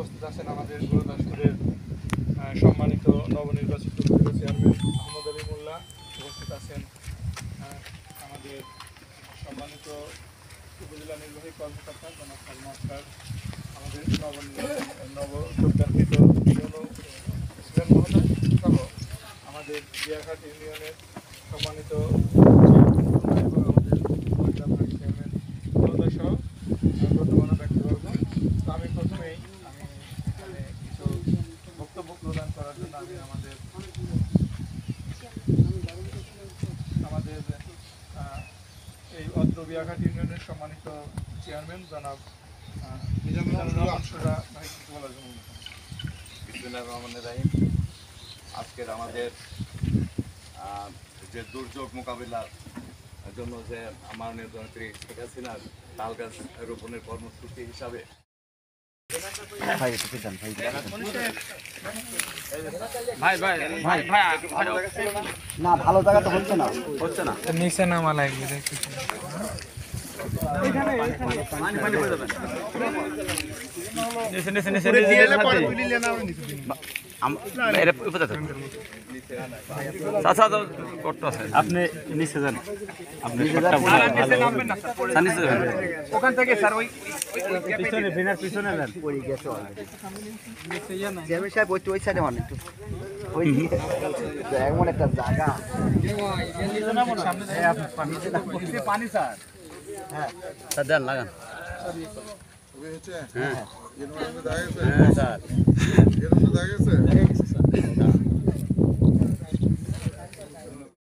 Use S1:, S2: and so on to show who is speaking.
S1: উপস্থিত আছেন আমাদের গুরুদাসপুরের সম্মানিত নবনির্বাচিত উপজেলা চেয়ারম্যান আহমদ আলী মোল্লা, উপস্থিত আছেন আমাদের সম্মানিত উপজেলা নির্বাহী কর্মকর্তা জনাব সালমা আক্তার, আমাদের নবযোগদানকৃত প্রেসিডেন্ট মহোদয় সহ আমাদের জিয়াঘাট ইউনিয়নের সম্মানিত চেয়ারম্যান মহোদয় সহ গণ্যমান্য ব্যক্তিবর্গ। তো আমি প্রথমেই কিছু বক্তব্য প্রদান করার জন্য আমি আমাদের এই অত্র বিয়াঘাট ইউনিয়নের সম্মানিত চেয়ারম্যান জনাব
S2: আজকের আমাদের যে দুর্যোগ মোকাবিলার জন্য যে আমার নেত্রী শেখ হাসিনার তাল গাছ রোপণের কর্মসূচি হিসাবে
S3: না ভালো জায়গা তো হচ্ছে না
S1: নিচে নামা লাগবে
S4: আপনি নিচে যান, আপনি
S1: ওখান থেকে স্যার ওই
S4: পিছনে বিনার পিছনে যান।
S3: চেয়ারম্যান সাহেব ওই সাইডে মানে একটু ওই এমন একটা জায়গা
S1: পানি স্যার
S4: স্যার দেন লাগান। হ্যাঁ স্যার